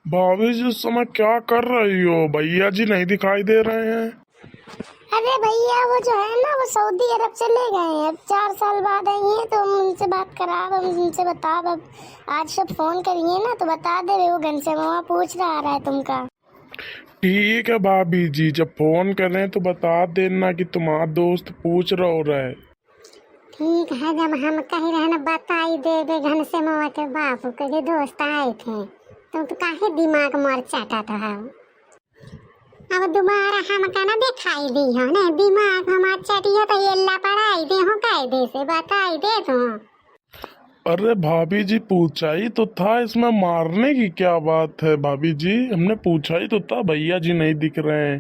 भाभी जी उस समय क्या कर रही हो? भैया जी नहीं दिखाई दे रहे हैं। अरे भैया वो जो है ना वो सऊदी अरब चले गए हैं। अब 4 साल बाद आई हैं तो हम उनसे बात करा, हम उनसे बता। अब आज सब फोन करिए ना तो बता दे वो घनश्याम मामा पूछ रहा है तुमका। ठीक है भाभी जी, जब फोन करें तो बता देना कि तुम्हारा दोस्त पूछ रहा है। ठीक है, जब हम कहीं रहना बता ही दे घनश्याम मामा के बापू के दोस्त आए थे तो काहे दिमाग मर चाटा था। अब दोबारा हमका ना दिखाई दी हो ने दिमाग हमार चटिया तो येल्ला पढ़ाई दे हो कायदे से बताई दे तो। अरे भाभी जी पूछा ही तो था, इसमें मारने की क्या बात है? भाभी जी हमने पूछा ही तो था, भैया जी नहीं दिख रहे हैं।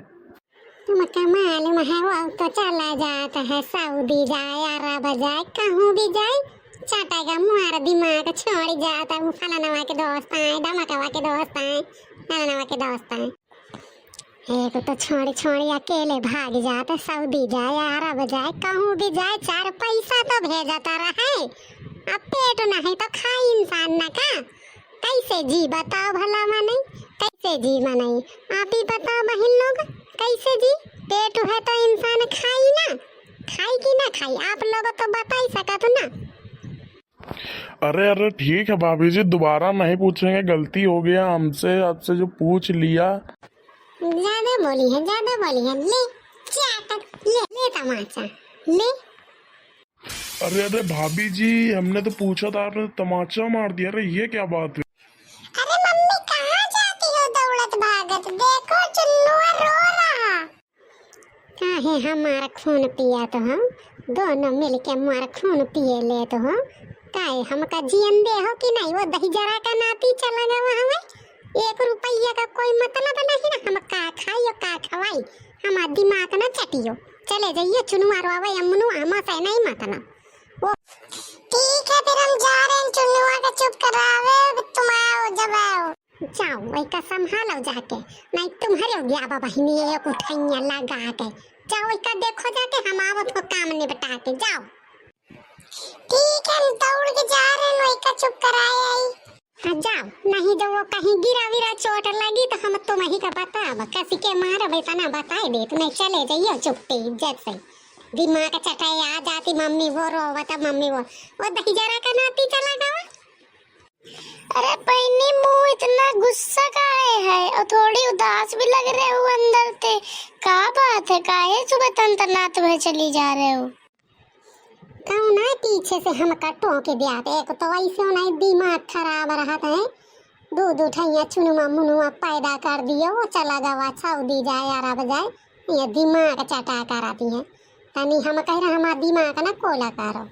तुमका मालूम है वो तो चला जाता है, सऊदी जाए अरब जाए कहूँ भी जाए चटेगा मुहारा दिमाग छोड़ जाता है। वो फलानवा के दोस्त आए, डमकवा के दोस्त आए, फलानवा के दोस्त आए। एक तो छोड़ी छोड़ी अकेले भाग जाते, सऊदी जाए अरब जाए कहूँ भी जाए, 4 पैसा तो भेजता रहे। अब पेट नहीं तो खाई इंसान ना का, कैसे जी बताओ भला मने, कैसे जी मने आप ही बताओ बहन लोग, कैसे जी? पेट है तो इंसान खाई ना, खाई कि ना खाई आप लोग तो बता ही सकत ना। अरे अरे ठीक है भाभी जी, दोबारा नहीं पूछेंगे, गलती हो गया हमसे, आपसे जो पूछ लिया। ज्यादा बोली है, ज्यादा बोली है। ले चाटक ले तमाचा ले। अरे अरे भाभी जी हमने तो पूछा था, आपने तो तमाचा मार दिया। अरे ये क्या बात है? अरे मम्मी कहाँ जाती हो दौड़त भागत, देखो चुन्नू रो रहा। काहे हमारा खून पिया तो हम दोनों मिलके हमारा खून पिए ले तो हम काहे हमका जियन दे हो कि नहीं? वो दही जरा का नाती चला गया हमें, 1 रुपया का कोई मतलब नहीं ना। हम का खाइयो का खवाई, हमारा दिमाग ना चटियो। चले जाइए चुनुआ रोवे अम्मनु हम से नहीं मतलब वो। ठीक है फिर हम जा रहे हैं चुनुआ का चुप करावे, तुम आओ जब आओ। जाओ वही का संभालो जाके, नहीं तुम्हारे हो गया बहिनी एक उठाइया लगा के। जाओ वही का देखो जाके, हम आओ तो काम निपटा के जाओ। ठीक है हम दौड़ के जा रहे हैं, वही का चुप कराए आई। हाँ जाओ, नहीं जो वो कहीं गिरा विरा चोट लगी तो हम तुम ही का बताब कैसी के मार वैसा ना बताए दे। तुम्हें चले जाइए चुपटी इज्जत से। दिमाग चटाई आ जाती मम्मी वो रोवता, मम्मी वो दही जरा का नाती चला गया। अरे बहनी मुंह इतना गुस्सा काहे है और थोड़ी उदास भी लग रहे हो अंदर से, का बात है? काहे सुबह तंतनात हुए चली जा रहे हो? कहूँ ना पीछे से हम कटो के दिया, एक तो ऐसे होना दिमाग खराब रहता है। दूध उठाइया चुनुआ मुनुआ पैदा कर दिया, वो चला गवा सऊदी जाए अरब जाए, ये दिमाग चटा कर आती है। तनी हम कह रहे हमारा दिमाग ना कोला करो।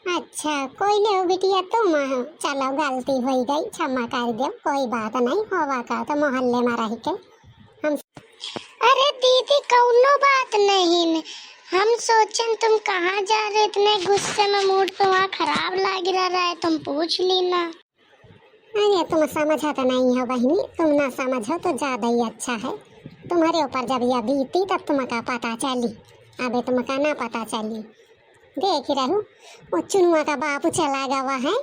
अच्छा कोई ले बिटिया तुम, चलो गलती हो गई क्षमा कर दो, कोई बात नहीं होवा का तो मोहल्ले में रह के हम। अरे दीदी कौनो बात नहीं, हम सोचन तुम कहाँ जा रहे, इतने गुस्से में मूड तुम्हारा खराब लग रहा है, तुम पूछ लेना। अरे तुम समझा तो नहीं हो बहनी, तुम ना समझो तो ज्यादा ही अच्छा है। तुम्हारे ऊपर जब यह बीती तब तुमका पता चली, अबे तुमका ना पता चली। देख रहू वो चुनुआ का बापू चला गवा है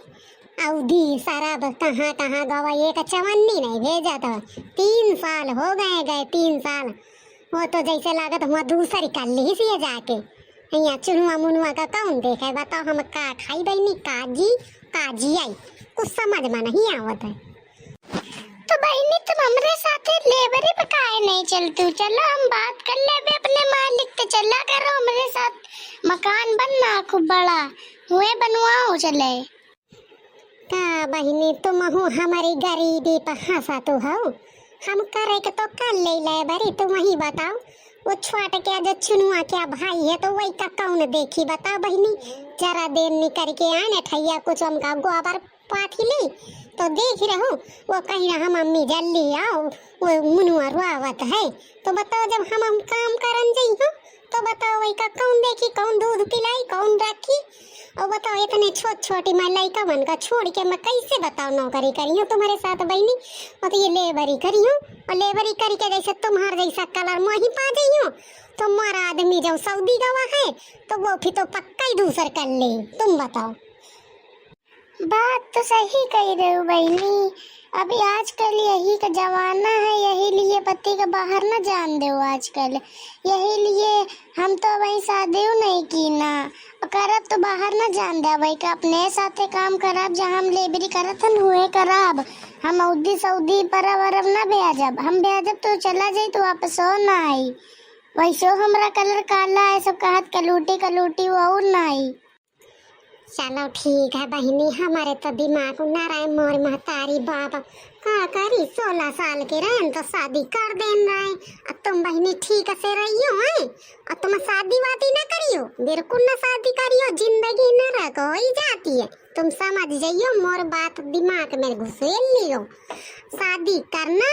अवधि शराब कहाँ कहाँ गवा, एक चवन्नी नहीं भेजा तो 3 साल हो गए 3 साल। वो तो जैसे लागत हुआ दूसरी कर ली सी जाके। यहाँ चुनुआ मुनुआ का कौन देखे बताओ? हम का खाई बहनी काजी आई, कुछ समझ में नहीं आवत है। तो बहनी तुम हमारे साथ लेबरी पे काहे नहीं चलती? चलो हम बात कर ले अपने मालिक के, चला करो हमारे साथ, मकान बनना खूब बड़ा हुए बनवाओ चले। का बहनी तुम हो हमारी गरीबी पर हंसा तो हो, हम करे के तो कर ले बरी, तुम ही बताओ। वो छोटे क्या जो चुनुआ क्या भाई है तो वही का कौन देखी बताओ बहनी? जरा देर निकल के आने ठैया कुछ हमका गोबर पाथी ली तो देख रहो वो कहीं रहा मम्मी जल्दी आओ, वो मुनुआ रुआवत है। तो बताओ जब हम काम करन जाई हो तो बताओ वही का कौन देखी, कौन दूध पिलाई, कौन रखी? और बताओ इतने छोटी मैं लड़का बन का छोड़ के मैं कैसे बताओ नौकरी करी हूँ तुम्हारे साथ बहनी? और तो ये लेबरी करी हूँ, और लेबरी करी के जैसे तुम्हारे जैसा कलर मैं ही पा गई हूँ। तुम्हारा आदमी जब सऊदी गवा है तो वो फिर तो पक्का ही दूसर कर ले, तुम बताओ। बात तो सही कही रहे हो बहनी। अभी आजकल यही का जमाना है, यही लिए पति का बाहर न जान दो आजकल। यही लिए हम तो वही शादी नहीं की ना करब तो बाहर न जान दे भाई का अपने साथे काम करब जहाँ हम लेबरी करत हन हुए करब। हम उदी सऊदी परब अरब न भेजब, हम भेजब तो चला जाई तो वापस हो ना आई। वैसे हमरा कलर काला है सब कहत कलूटी वो और ना आई। चलो ठीक है बहनी, हमारे तो दिमाग ना रहे मोर महतारी बाबा का करी 16 साल के रहे तो शादी कर देन रहे। अब तुम बहनी ठीक से रहियो है, अब तुम शादी वादी ना करियो, बिल्कुल ना शादी करियो, जिंदगी न रखो ही जाती है। तुम समझ जाइयो मोर बात दिमाग में घुसेल लियो। शादी करना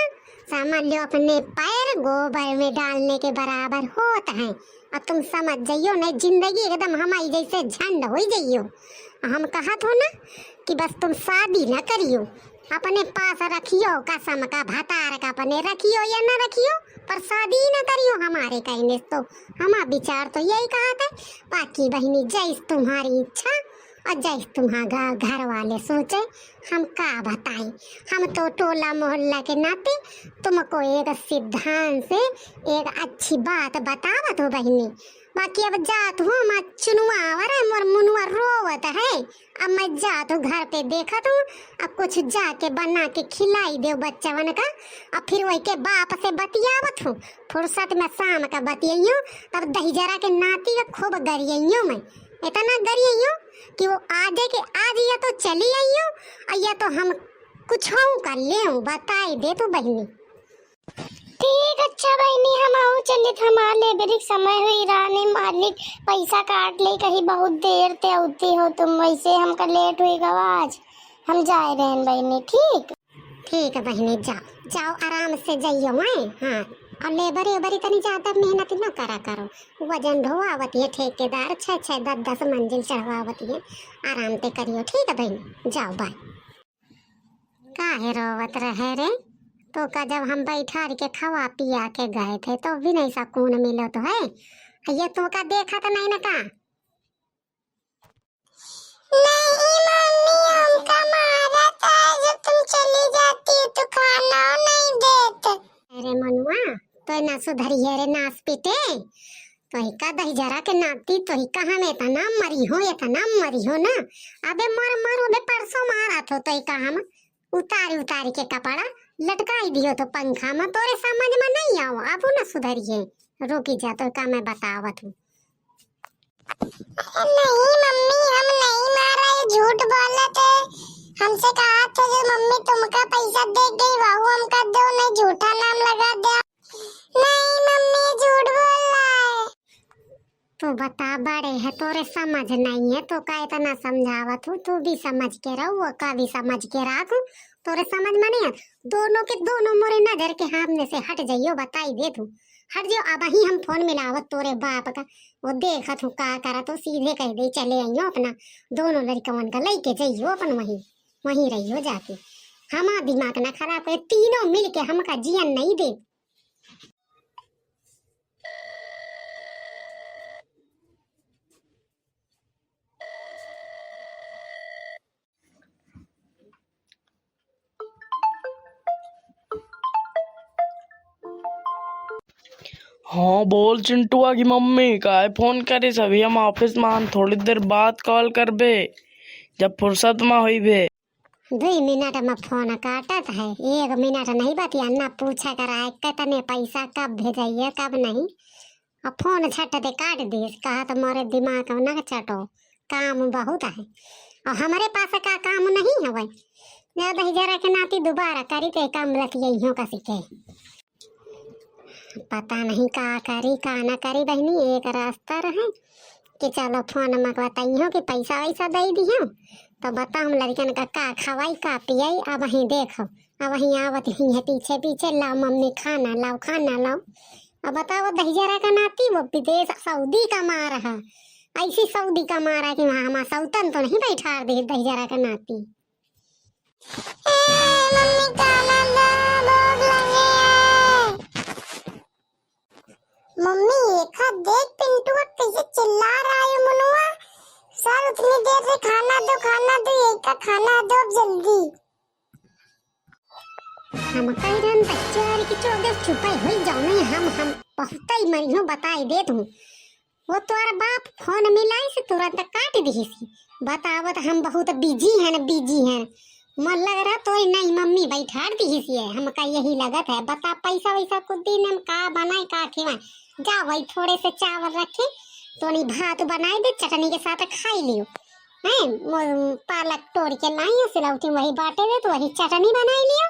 समझ लो अपने पैर गोबर में डालने के बराबर होता है। अब तुम समझ जाइयो नहीं, जिंदगी एकदम हमारी जैसे झंड हो जाइयो। हम कहत हो ना कि बस तुम शादी न करियो, अपने पास रखियो कसम का भतार का अपने रखियो या न रखियो, पर शादी न करियो हमारे कहने तो। हमारा विचार तो यही कहते है। बाकी बहनी जैस तुम्हारी इच्छा और जैस तुम्हारा घर वाले सोचे, हम का बताएं। हम तो टोला मोहल्ला के नाते तुमको एक सिद्धांत से एक अच्छी बात बतावत हो बहनी। बाकी अब जात हूँ मैं चुनुआ मोर मुनुआ रोवत है। अब मैं जात हूँ घर पे देखत हूँ, अब कुछ जाके बना के खिलाई दे बच्चवन का। अब फिर वही के बाप से बतियावत हूँ, फुर्सत में शाम का बतियाइयो। तब दही जरा के नाती का खूब गरियो, मैं इतना गरियो कि वो आजे के आज या तो चली आइयो और या तो हम कुछ कर ले बताई दे तो बहनी। ठीक अच्छा बहनी, हम आऊ चलित हमारे बेरिक समय हुई रानी मालिक पैसा काट ले कहीं बहुत देर ते आती हो तुम, वैसे हमका लेट हुई गवाज हम जाए रहें बहनी। ठीक है बहनी, जाओ जाओ आराम से जाइयो मैं। हाँ और लेबर वेबर इतनी ज्यादा मेहनत न करो, वजन ढोआवती है ठेकेदार 6-6 10-10 मंजिल चढ़वावती है, आराम से करियो। ठीक है बहनी, जाओ बाय। काहे रोवत रहे रे तो का जब हम बैठा के खवा पिया के गए थे तो भी नहीं सुकून मिलो तो है, ये तो का देखा तो नहीं ना का। नहीं मम्मी हमका मारा था जब तुम चली जाती तो खाना नहीं देते। अरे मनुआ तो ना सुधरिए रे नास पीटे, तो ही का दही जरा के नाती तो ही कहा में इतना मरी हो ना। अबे मर अबे परसों मारा तो ही कहा हम उतारी के कपड़ा लटकाई दियो तो पंखा में, तोरे समझ में नहीं आओ। अब ना सुधरिए, रुकी जा तो का मैं बतावत हूँ। नहीं मम्मी हम नहीं मारा, ये झूठ बोलत है। हमसे कहा था जो मम्मी तुमका पैसा दे गई वहू हमका दो, नहीं झूठा नाम लगा दे। नहीं मम्मी झूठ बोल रहा है। तो बता बड़े है तोरे समझ नहीं है तो का इतना समझावत हूँ, तू भी समझ के रहो वो का भी समझ के रखो, तोरे समझ में नहीं है। दोनों के दोनों मोरे नजर के सामने से हट जाइयो, बताई दे तू हट जाओ। अब ही हम फोन मिलावत तोरे बाप का, वो देखत हूँ का करा तो सीधे कह दे चले आइयो अपना दोनों लड़कवन का लेके जाइयो अपन वहीं रहियो जाके। हमारा दिमाग ना खराब है, तीनों मिल के हमका जियन नहीं दे। हाँ बोल चिंटुआ की मम्मी का है फोन करे सभी हम ऑफिस में हम थोड़ी देर बाद कॉल कर बे जब फुर्सत में हुई बे। 2 मिनट में फोन काटत है, 1 मिनट नहीं बतिया ना पूछा करा कितने पैसा कब भेजाइए कब नहीं। अब फोन छट दे काट दे, कहा तो मोरे दिमाग में ना चटो, काम बहुत है और हमारे पास का काम नहीं है। वही ज्यादा ही जरा के नाती दोबारा करी तो काम लतियो का सीखे, पता नहीं का करी का ना करी बहनी। एक रास्ता रहे कि चलो फोन में बताइयो कि पैसा वैसा दे दियो तो बताओ लड़कन का खवाई का पियाई। अब वहीं देखो, अब वहीं आवत ही है पीछे लाओ मम्मी खाना लाओ। अब बताओ दहिजरा का नाती वो विदेश सऊदी का मार है, ऐसी सऊदी का मारा कि वहाँ हमारा सौतन तो नहीं बैठा दे दहिजरा का नाती। मम्मी खाना मम्मी एक हाथ देख पिंटू कैसे चिल्ला रहा है मनुआ। सर उतनी देर से खाना दो यही का खाना हम कहरन तच्चार की चौदह छुपाई हुई जाओ नहीं हम बहुत ही मरियो बताई दे तू वो तोरा बाप फोन मिलाई से तुरंत काट दी सी बतावत हम बहुत बिजी हैं मन लग रहा तो नहीं मम्मी बैठा दी सी है हमका यही लगत है बता पैसा वैसा कुछ दिन हम का बनाए का खिलाए जा वही थोड़े से चावल रखे तो नहीं भात बनाई दे चटनी के साथ खाई लियो हैं पालक तोड़ के लाई सिलौटी वही बाटे दे तो वही चटनी बनाई लियो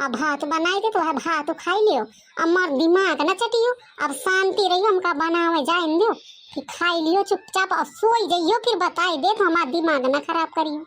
अब भात बनाई दे तो है भात खाई लियो अमर दिमाग न चटियो अब शांति रहियो हमका बनावे जाए दियो फिर खाई लियो चुपचाप और सोई जाइयो फिर बताई दे तो हमारा दिमाग न खराब करियो।